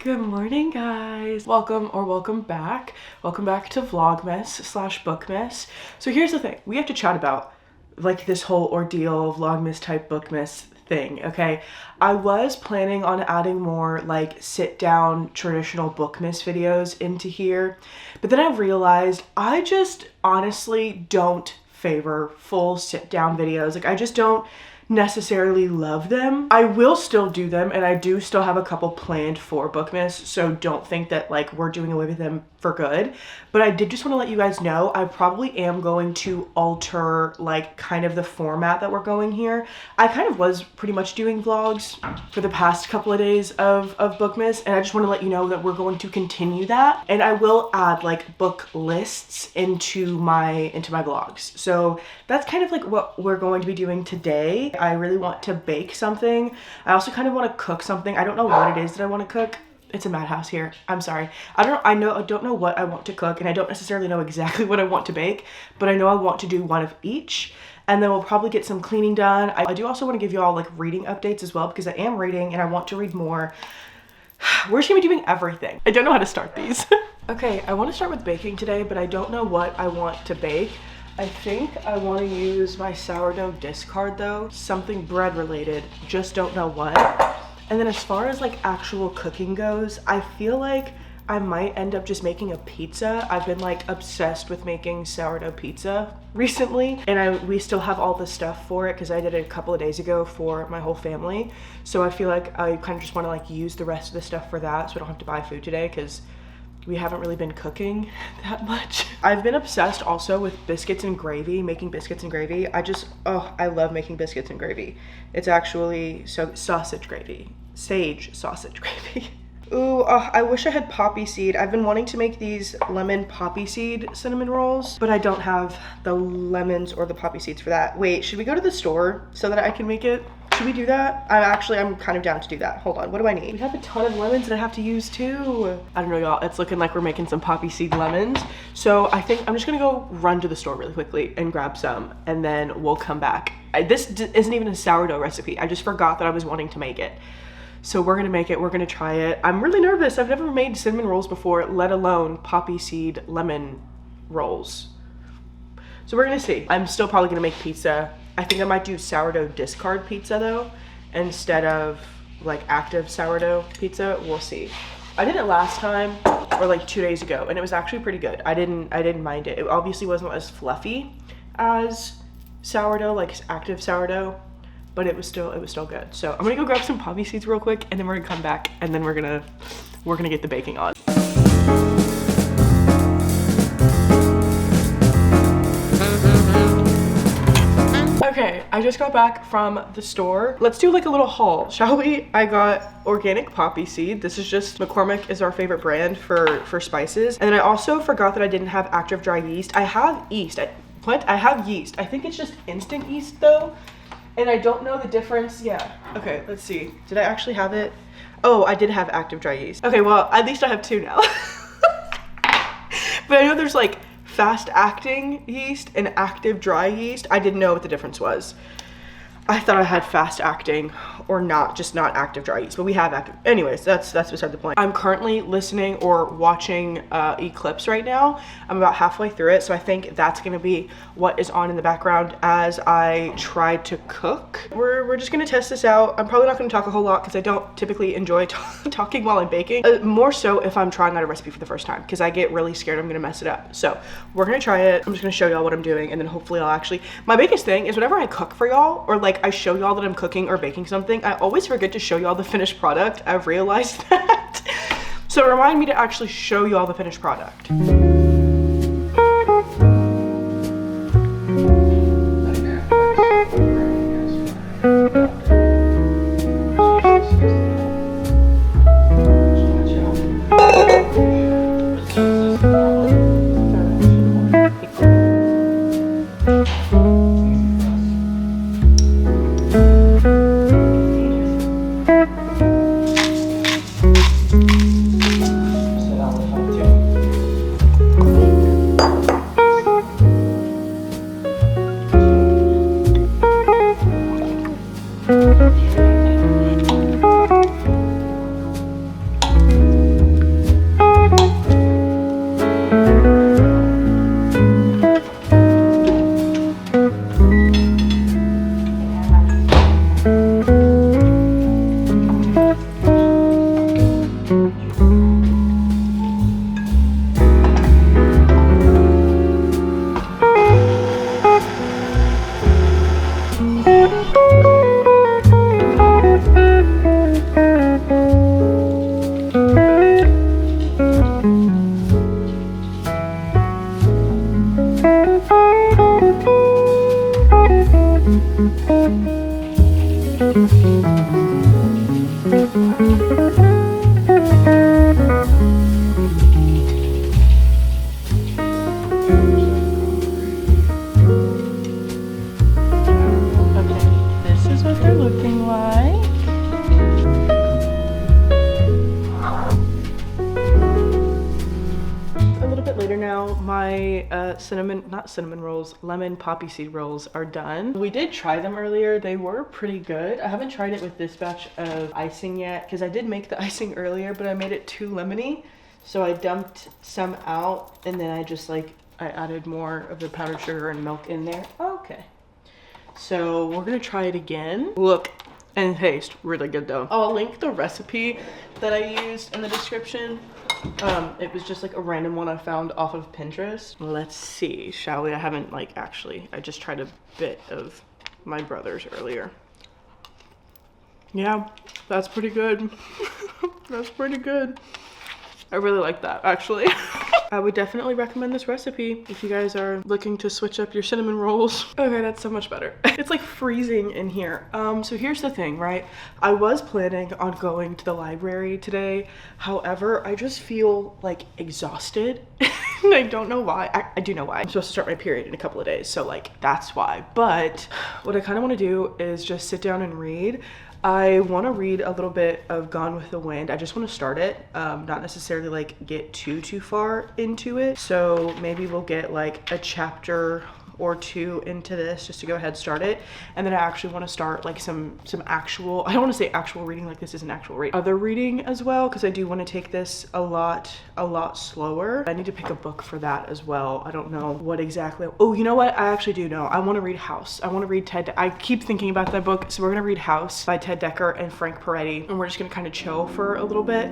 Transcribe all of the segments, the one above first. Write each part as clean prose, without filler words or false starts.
Good morning, guys. Welcome back. Welcome back to vlogmas / bookmiss. So here's the thing. We have to chat about like this whole ordeal, vlogmas type bookmiss thing, okay? I was planning on adding more like sit down traditional bookmiss videos into here, but then I realized I just honestly don't favor full sit down videos. Like I just don't necessarily love them. I will still do them, and I do still have a couple planned for Bookmiss, so don't think that like we're doing away with them for good. But I did just want to let you guys know I probably am going to alter like kind of the format that we're going here. I kind of was pretty much doing vlogs for the past couple of days of Bookmiss, and I just want to let you know that we're going to continue that, and I will add like book lists into my vlogs. So that's kind of like what we're going to be doing today. I really want to bake something. I also kind of want to cook something. I don't know what it is that I want to cook. It's a madhouse here. I'm sorry. I don't know what I want to cook, and I don't necessarily know exactly what I want to bake, but I know I want to do one of each, and then we'll probably get some cleaning done. I do also want to give you all like reading updates as well, because I am reading and I want to read more. We're just gonna be doing everything. I don't know how to start these. Okay, I want to start with baking today, but I don't know what I want to bake. I think I want to use my sourdough discard though, something bread related, just don't know what. And then as far as like actual cooking goes, I feel like I might end up just making a pizza. I've been like obsessed with making sourdough pizza recently, and we still have all the stuff for it because I did it a couple of days ago for my whole family. So I feel like I kind of just want to like use the rest of the stuff for that, so I don't have to buy food today because we haven't really been cooking that much. I've been obsessed also with biscuits and gravy, making biscuits and gravy. I love making biscuits and gravy. It's actually sausage gravy, sage sausage gravy. Ooh, I wish I had poppy seed. I've been wanting to make these lemon poppy seed cinnamon rolls, but I don't have the lemons or the poppy seeds for that. Wait, should we go to the store so that I can make it? Should we do that? I'm kind of down to do that. Hold on, what do I need? We have a ton of lemons that I have to use too. I don't know, y'all. It's looking like we're making some poppy seed lemons. So I think I'm just gonna go run to the store really quickly and grab some, and then we'll come back. This isn't even a sourdough recipe. I just forgot that I was wanting to make it. So we're gonna make it, we're gonna try it. I'm really nervous. I've never made cinnamon rolls before, let alone poppy seed lemon rolls. So we're gonna see. I'm still probably gonna make pizza. I think I might do sourdough discard pizza though, instead of like active sourdough pizza. We'll see. I did it last time, or like 2 days ago, and it was actually pretty good. I didn't mind it. It obviously wasn't as fluffy as sourdough, like active sourdough, but it was still good. So I'm gonna go grab some poppy seeds real quick, and then we're gonna come back, and then we're gonna get the baking on. Okay, I just got back from the store. Let's do like a little haul, shall we? I got organic poppy seed. This is just, McCormick is our favorite brand for spices. And then I also forgot that I didn't have active dry yeast. I have yeast. I have yeast. I think it's just instant yeast though. And I don't know the difference. Yeah. Okay, let's see. Did I actually have it? Oh, I did have active dry yeast. Okay, well, at least I have two now. But I know there's like fast acting yeast and active dry yeast. I didn't know what the difference was. I thought I had fast acting or just not active dry yeast, but we have active. Anyways, that's beside the point. I'm currently listening or watching Eclipse right now. I'm about halfway through it, so I think that's gonna be what is on in the background as I try to cook. We're just gonna test this out. I'm probably not gonna talk a whole lot because I don't typically enjoy talking while I'm baking. More so if I'm trying out a recipe for the first time, because I get really scared I'm gonna mess it up. So we're gonna try it. I'm just gonna show y'all what I'm doing, and then hopefully my biggest thing is whenever I cook for y'all, or like I show y'all that I'm cooking or baking something, I always forget to show y'all the finished product. I've realized that. So remind me to actually show y'all the finished product. later now. My lemon poppy seed rolls are done. We did try them earlier. They were pretty good. I haven't tried it with this batch of icing yet because I did make the icing earlier, but I made it too lemony. So I dumped some out and then I added more of the powdered sugar and milk in there. Okay. So we're gonna try it again. Look and taste really good though. I'll link the recipe that I used in the description. It was just like a random one I found off of Pinterest. Let's see, shall we? I just tried a bit of my brother's earlier. Yeah, that's pretty good. That's pretty good. I really like that, actually. I would definitely recommend this recipe if you guys are looking to switch up your cinnamon rolls. Okay, that's so much better. It's like freezing in here. So here's the thing, right? I was planning on going to the library today. However, I just feel like exhausted. And I don't know why. I do know why. I'm supposed to start my period in a couple of days, so like that's why. But what I kind of want to do is just sit down and read. I want to read a little bit of Gone with the Wind. I just want to start it, not necessarily like get too far into it. So maybe we'll get like a chapter or two into this just to go ahead and start it. And then I actually want to start like some actual, I don't want to say actual reading, like this is an actual read, other reading as well, because I do want to take this a lot slower. I need to pick a book for that as well. I don't know what exactly. Oh, you know what? I actually do know. I want to read House. I want to read I keep thinking about that book. So we're going to read House by Ted Dekker and Frank Peretti. And we're just going to kind of chill for a little bit.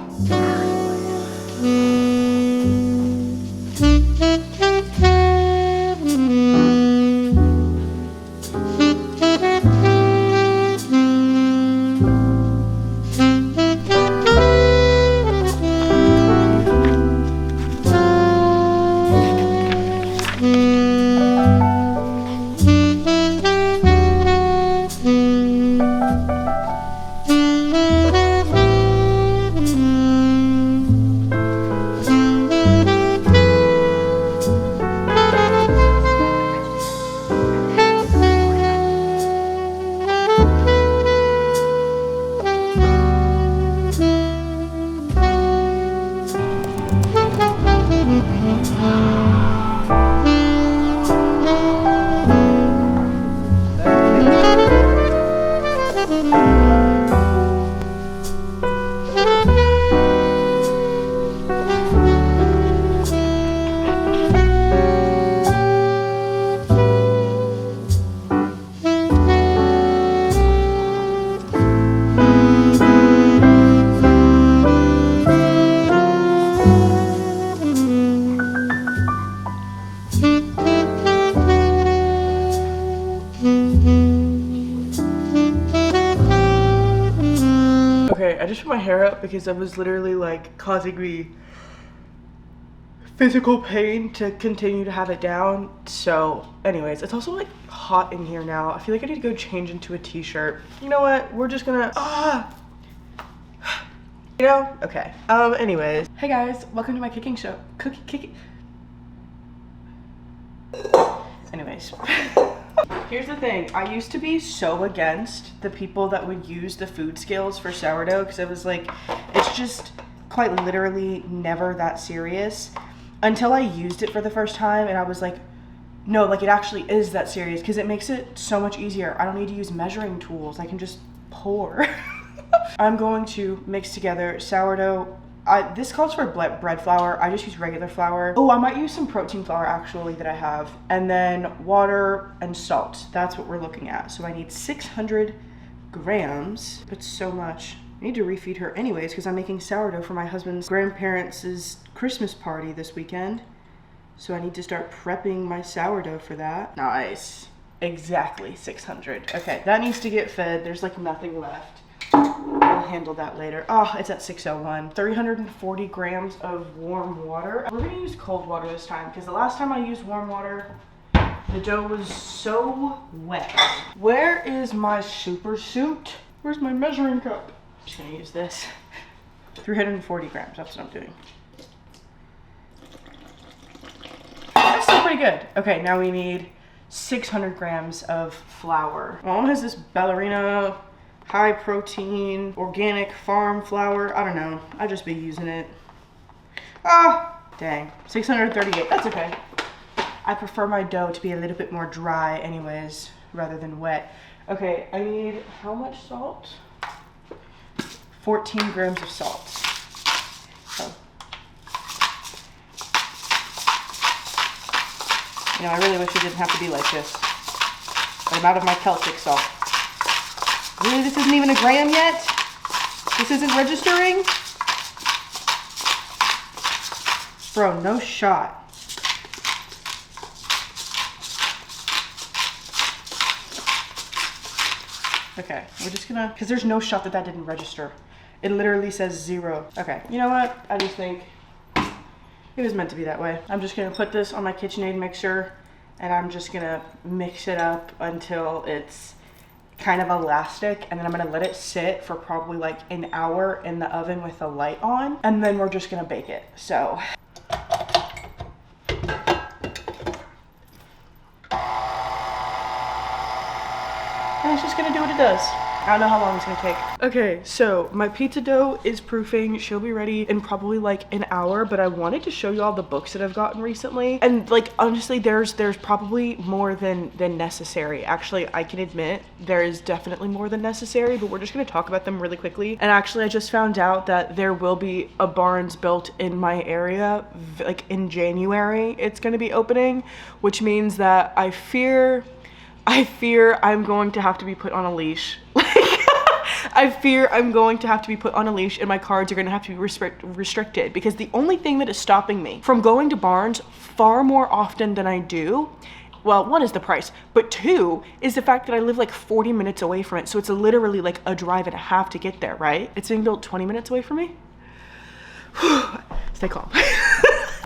Okay, I just put my hair up because it was literally like causing me physical pain to continue to have it down. So anyways, it's also like hot in here now. I feel like I need to go change into a t-shirt. You know what? We're just gonna, you know? Okay. Anyways. Hey guys, welcome to my cooking show. Anyways. Here's the thing, I used to be so against the people that would use the food scales for sourdough because I was like, it's just quite literally never that serious until I used it for the first time and I was like, no, like it actually is that serious because it makes it so much easier. I don't need to use measuring tools, I can just pour. I'm going to mix together sourdough. This calls for bread flour. I just use regular flour. Oh, I might use some protein flour actually that I have. And then water and salt. That's what we're looking at. So I need 600 grams. That's so much. I need to refeed her anyways because I'm making sourdough for my husband's grandparents' Christmas party this weekend. So I need to start prepping my sourdough for that. Nice. Exactly 600. Okay, that needs to get fed. There's like nothing left. I'll handle that later. Oh, it's at 6:01. 340 grams of warm water. We're gonna use cold water this time because the last time I used warm water, the dough was so wet. Where is my super suit? Where's my measuring cup? I'm just gonna use this. 340 grams, that's what I'm doing. That's still pretty good. Okay, now we need 600 grams of flour. Mom has this ballerina high protein organic farm flour. I don't know, I just be using it. Dang, 638, that's okay. I prefer my dough to be a little bit more dry anyways, rather than wet. Okay, I need how much salt? 14 grams of salt. Oh. You know, I really wish it didn't have to be like this. But I'm out of my Celtic salt. Really, this isn't even a gram yet? This isn't registering? Bro, no shot. Okay, we're just gonna, because there's no shot that that didn't register. It literally says 0. Okay, you know what? I just think it was meant to be that way. I'm just gonna put this on my KitchenAid mixer and I'm just gonna mix it up until it's kind of elastic, and then I'm gonna let it sit for probably like an hour in the oven with the light on, and then we're just gonna bake it. So. And it's just gonna do what it does. I don't know how long it's gonna take. Okay, so my pizza dough is proofing. She'll be ready in probably like an hour, but I wanted to show you all the books that I've gotten recently. And like, honestly, there's probably more than necessary. Actually, I can admit there is definitely more than necessary, but we're just gonna talk about them really quickly. And actually, I just found out that there will be a Barnes built in my area, like in January, it's gonna be opening, which means that I fear I'm going to have to be put on a leash. I fear I'm going to have to be put on a leash and my cards are going to have to be restricted, because the only thing that is stopping me from going to Barnes far more often than I do, well, one is the price, but two is the fact that I live like 40 minutes away from it. So it's literally like a drive and a half to get there, right? It's being built 20 minutes away from me. Stay calm.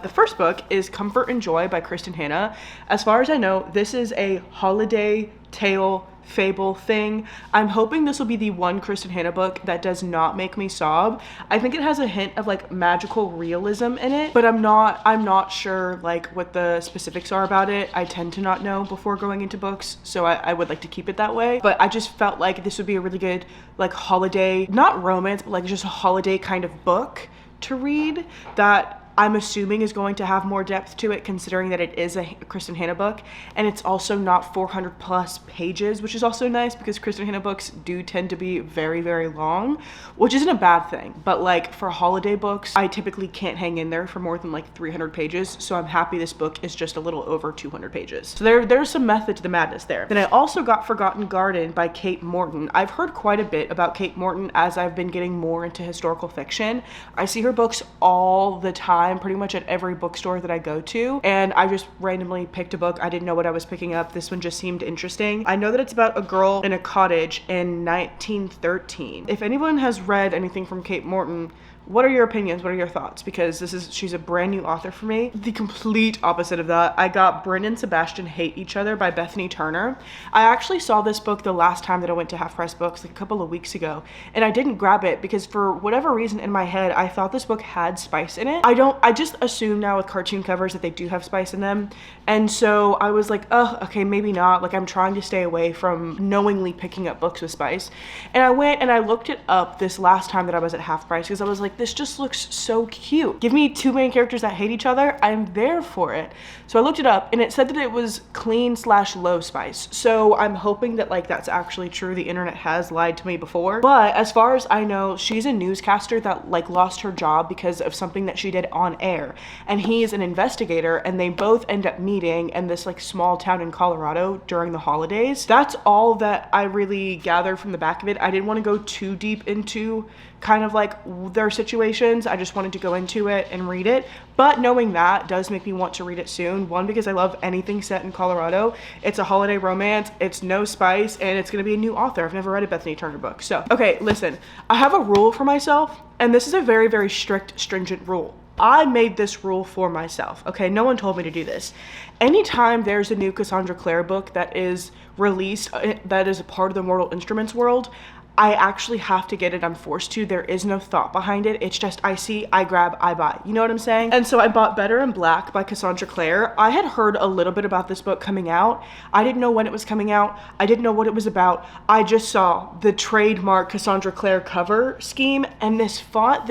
The first book is Comfort and Joy by Kristen Hanna. As far as I know, this is a holiday tale fable thing. I'm hoping this will be the one Kristen Hanna book that does not make me sob. I think it has a hint of like magical realism in it, but I'm not sure like what the specifics are about it. I tend to not know before going into books, so I would like to keep it that way. But I just felt like this would be a really good like holiday, not romance, but like just a holiday kind of book to read that I'm assuming is going to have more depth to it, considering that it is a Kristen Hanna book, and it's also not 400 plus pages, which is also nice because Kristen Hanna books do tend to be very, very long, which isn't a bad thing. But like for holiday books, I typically can't hang in there for more than like 300 pages. So I'm happy this book is just a little over 200 pages. So there's some method to the madness there. Then I also got Forgotten Garden by Kate Morton. I've heard quite a bit about Kate Morton as I've been getting more into historical fiction. I see her books all the time, pretty much at every bookstore that I go to, and I just randomly picked a book. I didn't know what I was picking up. This one just seemed interesting. I know that it's about a girl in a cottage in 1913. If anyone has read anything from Kate Morton, what are your opinions? What are your thoughts? Because she's a brand new author for me. The complete opposite of that, I got Bryn and Sebastian Hate Each Other by Bethany Turner. I actually saw this book the last time that I went to Half Price Books, like a couple of weeks ago, and I didn't grab it because for whatever reason in my head, I thought this book had spice in it. I just assume now with cartoon covers that they do have spice in them. And so I was like, oh, okay, maybe not. Like I'm trying to stay away from knowingly picking up books with spice. And I went and I looked it up this last time that I was at Half Price because I was like, this just looks so cute. Give me two main characters that hate each other. I'm there for it. So I looked it up and it said that it was clean/low spice. So I'm hoping that like that's actually true. The internet has lied to me before. But as far as I know, she's a newscaster that like lost her job because of something that she did on air. And he's an investigator, and they both end up meeting in this like small town in Colorado during the holidays. That's all that I really gathered from the back of it. I didn't want to go too deep into kind of like their situations. I just wanted to go into it and read it. But knowing that does make me want to read it soon. One, because I love anything set in Colorado. It's a holiday romance, it's no spice, and it's gonna be a new author. I've never read a Bethany Turner book. So, okay, listen, I have a rule for myself, and this is a very, very strict, stringent rule. I made this rule for myself, okay? No one told me to do this. Anytime there's a new Cassandra Clare book that is released, that is a part of the Mortal Instruments world, I actually have to get it. I'm forced to. There is no thought behind it. It's just I see, I grab, I buy. You know what I'm saying? And so I bought Better in Black by Cassandra Clare. I had heard a little bit about this book coming out. I didn't know when it was coming out. I didn't know what it was about. I just saw the trademark Cassandra Clare cover scheme, and this font,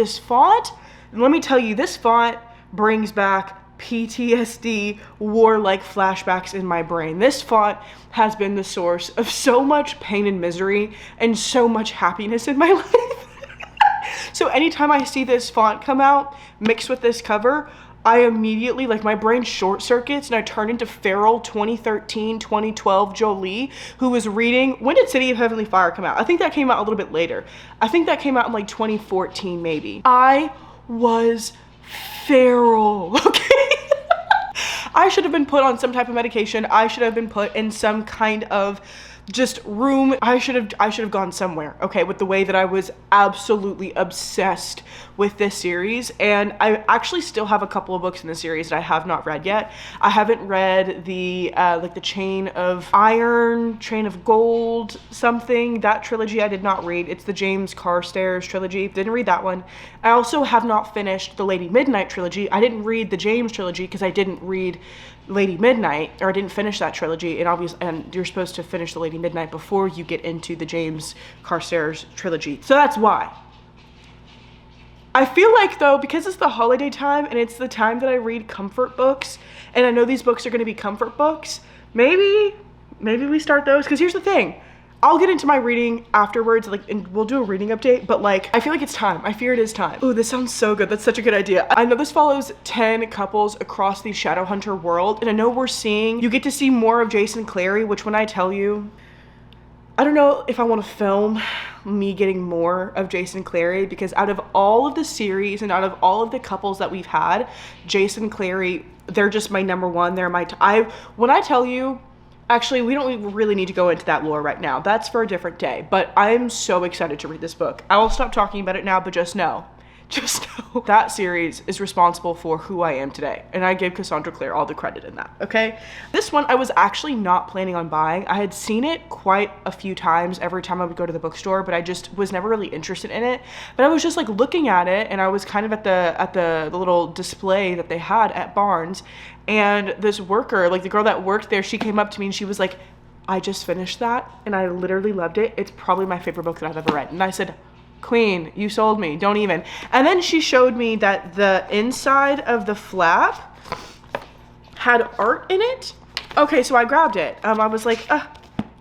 let me tell you, this font brings back PTSD, war-like flashbacks in my brain. This font has been the source of so much pain and misery and so much happiness in my life. So anytime I see this font come out mixed with this cover, I immediately, like, my brain short circuits and I turn into feral 2013, 2012 Jolie, who was reading, when did City of Heavenly Fire come out? I think that came out a little bit later. I think that came out in like 2014 maybe. I was feral, okay? I should have been put on some type of medication. I should have been put in some kind of just room. I should have gone somewhere, okay, with the way that I was absolutely obsessed with this series. And I actually still have a couple of books in the series that I have not read yet. I haven't read the like the Chain of Iron, Chain of Gold, something, that trilogy I did not read. It's the James Carstairs trilogy. Didn't read that one. I also have not finished the Lady Midnight trilogy. I didn't read the James trilogy because I didn't read Lady Midnight, or I didn't finish that trilogy, and you're supposed to finish the Lady Midnight before you get into the James Carstairs trilogy. So that's why. I feel like, though, because it's the holiday time and it's the time that I read comfort books, and I know these books are going to be comfort books, maybe we start those. Because here's the thing, I'll get into my reading afterwards, like, and we'll do a reading update, but like, I feel like it's time. I fear it is time. Oh, this sounds so good. That's such a good idea. I know this follows 10 couples across the Shadowhunter world, and I know you get to see more of Jason Clary, which when I tell you, I don't know if I want to film me getting more of Jason Clary, because out of all of the series and out of all of the couples that we've had, Jason Clary, they're just my number one. They're my, when I tell you, actually, we don't really need to go into that lore right now. That's for a different day, but I'm so excited to read this book. I will stop talking about it now, but just know that series is responsible for who I am today. And I give Cassandra Clare all the credit in that, okay? This one I was actually not planning on buying. I had seen it quite a few times every time I would go to the bookstore, but I just was never really interested in it. But I was just like looking at it, and I was kind of at the little display that they had at Barnes, and this worker, like the girl that worked there, she came up to me and she was like, I just finished that and I literally loved it. It's probably my favorite book that I've ever read. And I said, Queen, you sold me, don't even. And then she showed me that the inside of the flap had art in it. Okay, so I grabbed it. I was like,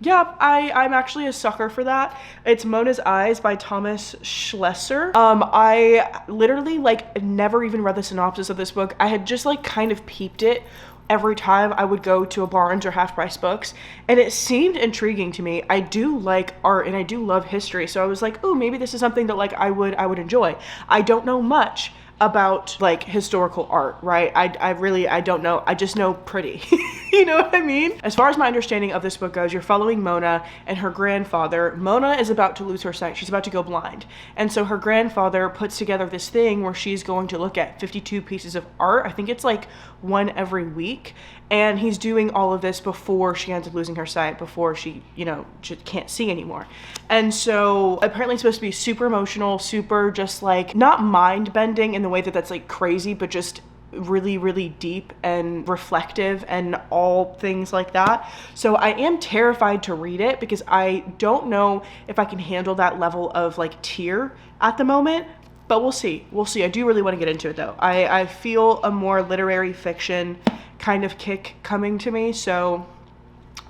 yeah, I'm actually a sucker for that. It's Mona's Eyes by Thomas Schlesser. I literally like never even read the synopsis of this book. I had just like kind of peeped it every time I would go to a Barnes or Half Price Books, and it seemed intriguing to me. I do like art and I do love history, so I was like, oh, maybe this is something that like I would enjoy. I don't know much about like historical art, right? I don't know. I just know pretty. You know what I mean? As far as my understanding of this book goes, you're following Mona and her grandfather. Mona is about to lose her sight. She's about to go blind. And so her grandfather puts together this thing where she's going to look at 52 pieces of art. I think it's like one every week. And he's doing all of this before she ends up losing her sight, before she, you know, just can't see anymore. And so apparently it's supposed to be super emotional, super just like, not mind bending in the way that that's like crazy, but just really, really deep and reflective and all things like that. So I am terrified to read it because I don't know if I can handle that level of like tear at the moment. But we'll see. We'll see. I do really want to get into it though. I feel a more literary fiction kind of kick coming to me, so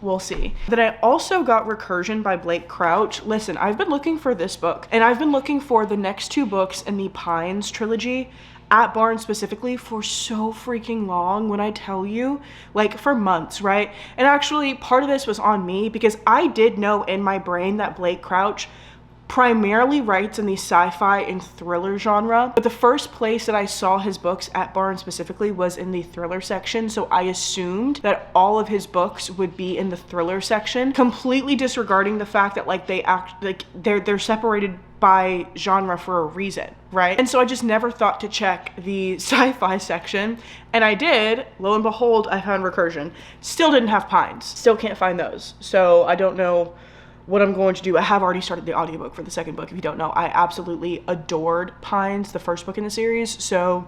we'll see. Then I also got Recursion by Blake Crouch. Listen, I've been looking for this book, and I've been looking for the next two books in the Pines trilogy at Barnes specifically for so freaking long, when I tell you, like for months, right? And actually part of this was on me because I did know in my brain that Blake Crouch primarily writes in the sci-fi and thriller genre, but the first place that I saw his books at Barnes specifically was in the thriller section, so I assumed that all of his books would be in the thriller section, completely disregarding the fact that like they're separated by genre for a reason, right? And so I just never thought to check the sci-fi section, and I did. Lo and behold, I found Recursion. Still didn't have Pines, still can't find those, so I don't know what I'm going to do. I have already started the audiobook for the second book. If you don't know, I absolutely adored Pines, the first book in the series. So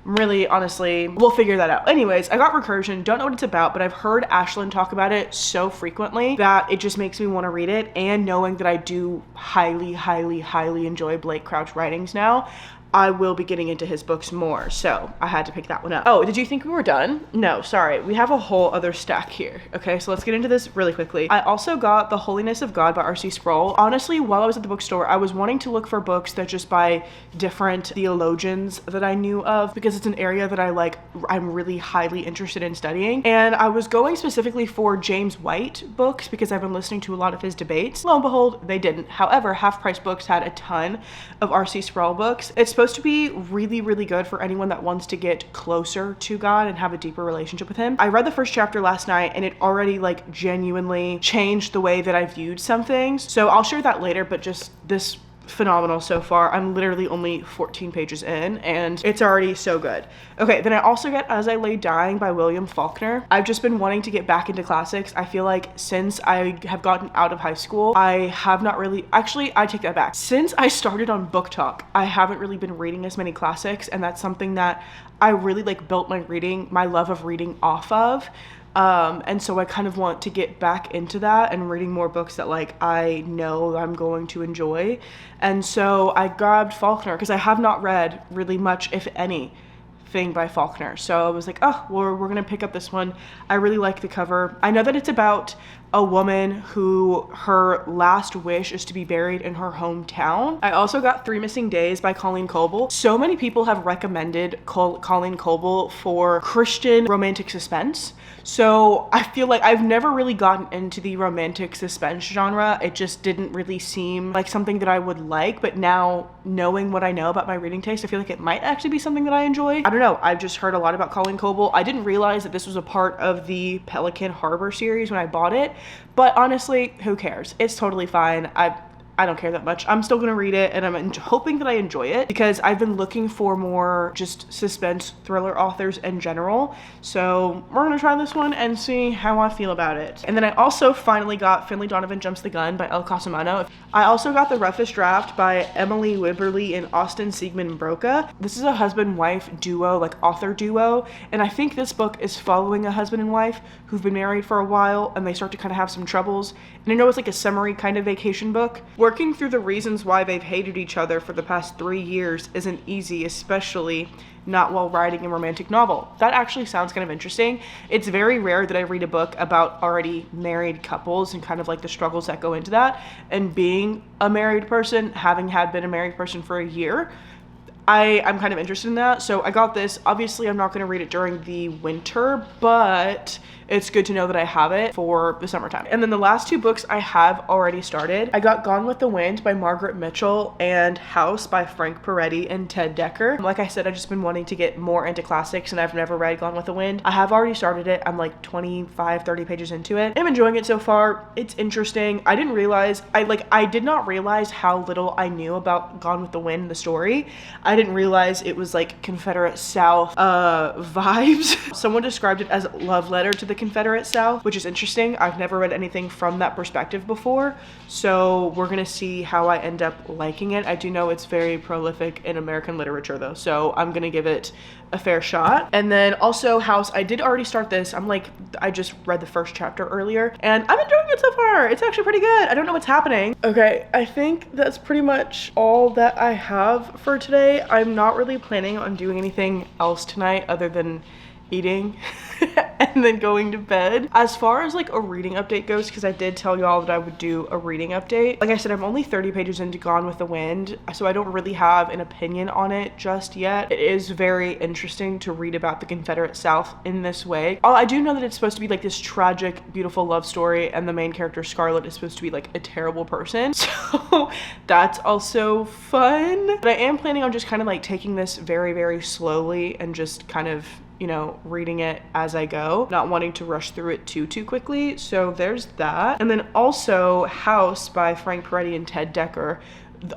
really, honestly, we'll figure that out. Anyways, I got Recursion. Don't know what it's about, but I've heard Ashlyn talk about it so frequently that it just makes me want to read it. And knowing that I do highly, highly, highly enjoy Blake Crouch writings now, I will be getting into his books more, so I had to pick that one up. Oh, did you think we were done? No, sorry, we have a whole other stack here. Okay, so let's get into this really quickly. I also got The Holiness of God by R.C. Sproul. Honestly, while I was at the bookstore, I was wanting to look for books that just by different theologians that I knew of, because it's an area that I'm really highly interested in studying. And I was going specifically for James White books because I've been listening to a lot of his debates. Lo and behold, they didn't. However, Half Price Books had a ton of R.C. Sproul books. It's supposed to be really, really good for anyone that wants to get closer to God and have a deeper relationship with him. I read the first chapter last night and it already like genuinely changed the way that I viewed some things. So I'll share that later, but just this phenomenal so far. I'm literally only 14 pages in and it's already so good. Okay, then I also get As I Lay Dying by William Faulkner. I've just been wanting to get back into classics. I feel like since I have gotten out of high school, I have not really, actually, I take that back. Since I started on Book Talk, I haven't really been reading as many classics, and that's something that I really like built my love of reading off of. And so I kind of want to get back into that and reading more books that like I know I'm going to enjoy. And so I grabbed Faulkner because I have not read really much, if anything, by Faulkner. So I was like, oh, well, we're gonna pick up this one. I really like the cover. I know that it's about a woman who her last wish is to be buried in her hometown. I also got Three Missing Days by Colleen Coble. So many people have recommended Colleen Coble for Christian romantic suspense. So I feel like I've never really gotten into the romantic suspense genre. It just didn't really seem like something that I would like, but now knowing what I know about my reading taste, I feel like it might actually be something that I enjoy. I don't know, I've just heard a lot about Colleen Coble. I didn't realize that this was a part of the Pelican Harbor series when I bought it, but honestly, who cares? It's totally fine. I don't care that much. I'm still gonna read it and I'm hoping that I enjoy it because I've been looking for more just suspense thriller authors in general. So we're gonna try this one and see how I feel about it. And then I also finally got Finley Donovan Jumps the Gun by El Casamano. I also got The Roughest Draft by Emily Wibberley and Austin Siegmund Broca. This is a husband-wife duo, like author duo. And I think this book is following a husband and wife who've been married for a while and they start to kind of have some troubles. And I know it's like a summary kind of vacation book. Working through the reasons why they've hated each other for the past 3 years isn't easy, especially not while writing a romantic novel. That actually sounds kind of interesting. It's very rare that I read a book about already married couples and kind of like the struggles that go into that. And being a married person, having been a married person for a year, I'm kind of interested in that. So I got this. Obviously, I'm not going to read it during the winter, but it's good to know that I have it for the summertime. And then the last two books I have already started. I got Gone with the Wind by Margaret Mitchell and House by Frank Peretti and Ted Dekker. Like I said, I've just been wanting to get more into classics and I've never read Gone with the Wind. I have already started it. I'm like 25, 30 pages into it. I'm enjoying it so far. It's interesting. I did not realize how little I knew about Gone with the Wind, the story. I didn't realize it was like Confederate South vibes. Someone described it as a love letter to the Confederate South, which is interesting. I've never read anything from that perspective before, so we're gonna see how I end up liking it. I do know it's very prolific in American literature though, so I'm gonna give it a fair shot. And then also House, I did already start this. I just read the first chapter earlier and I'm enjoying it so far. It's actually pretty good. I don't know what's happening. Okay, I think that's pretty much all that I have for today. I'm not really planning on doing anything else tonight other than eating and then going to bed. As far as like a reading update goes, because I did tell y'all that I would do a reading update. Like I said, I'm only 30 pages into Gone with the Wind, so I don't really have an opinion on it just yet. It is very interesting to read about the Confederate South in this way. I do know that it's supposed to be like this tragic, beautiful love story, and the main character Scarlett is supposed to be like a terrible person. So that's also fun. But I am planning on just kind of like taking this very, very slowly and just kind of, you know, reading it as I go, not wanting to rush through it too quickly. So there's that. And then also House by Frank Peretti and Ted Dekker.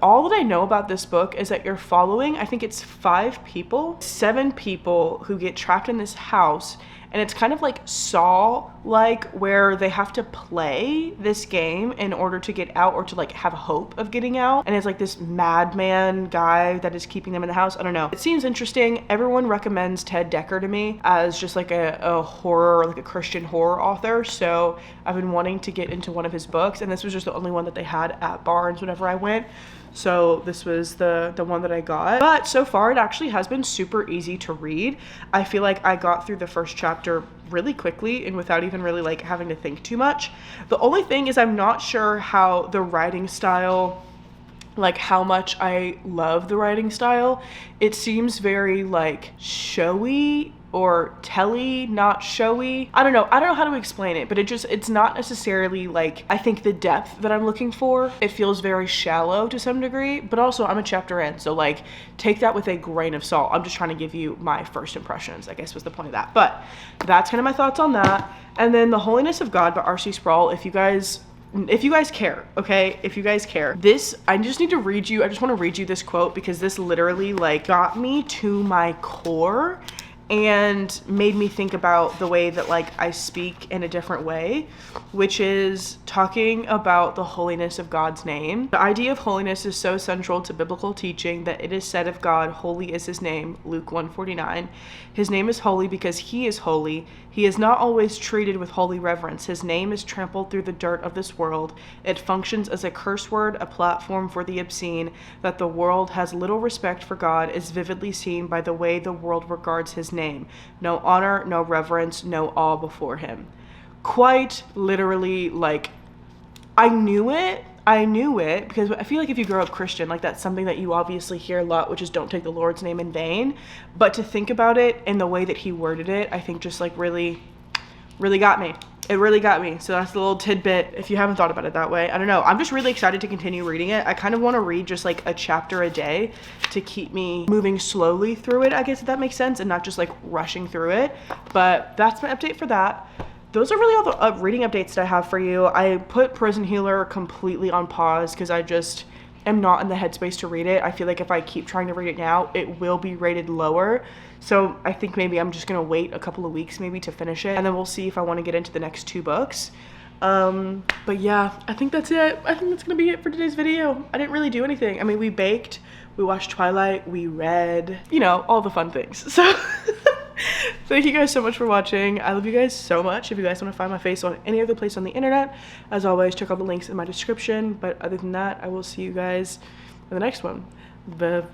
All that I know about this book is that you're following, I think it's 7 people who get trapped in this house, and it's kind of like Saw-like, where they have to play this game in order to get out or to like have hope of getting out. And it's like this madman guy that is keeping them in the house. I don't know. It seems interesting. Everyone recommends Ted Dekker to me as just like a horror, like a Christian horror author. So I've been wanting to get into one of his books, and this was just the only one that they had at Barnes whenever I went. So this was the one that I got. But so far it actually has been super easy to read. I feel like I got through the first chapter really quickly and without even really like having to think too much. The only thing is I'm not sure how the writing style, like how much I love the writing style. It seems very like showy or telly, not showy. I don't know how to explain it, but it's not necessarily like, I think the depth that I'm looking for. It feels very shallow to some degree, but also I'm a chapter in, so like take that with a grain of salt. I'm just trying to give you my first impressions, I guess was the point of that. But that's kind of my thoughts on that. And then The Holiness of God by R.C. Sproul. If you guys care, okay? If you guys care. This, I just want to read you this quote because this literally like got me to my core and made me think about the way that like I speak in a different way, which is talking about the holiness of God's name. The idea of holiness is so central to biblical teaching that it is said of God, holy is his name, Luke 1:49. His name is holy because he is holy. He is not always treated with holy reverence. His name is trampled through the dirt of this world. It functions as a curse word, a platform for the obscene. That the world has little respect for God is vividly seen by the way the world regards his name. No honor, no reverence, no awe before him. Quite literally, like, I knew it because I feel like if you grow up Christian, like that's something that you obviously hear a lot, which is don't take the Lord's name in vain. But to think about it in the way that he worded it, I think just like really got me. It really got me. So that's a little tidbit if you haven't thought about it that way. I don't know. I'm just really excited to continue reading it. I kind of want to read just like a chapter a day to keep me moving slowly through it, I guess, if that makes sense, and not just like rushing through it. But that's my update for that. Those are really all the reading updates that I have for you. I put Prison Healer completely on pause because I just am not in the headspace to read it. I feel like if I keep trying to read it now, it will be rated lower. So I think maybe I'm just gonna wait a couple of weeks maybe to finish it, and then we'll see if I want to get into the next 2 books. But yeah, I think that's it. I think that's gonna be it for today's video. I didn't really do anything. I mean, we baked, we watched Twilight, we read, you know, all the fun things. So thank you guys so much for watching. I love you guys so much. If you guys want to find my face on any other place on the internet, as always, check out the links in my description. But other than that, I will see you guys in the next one. Bye.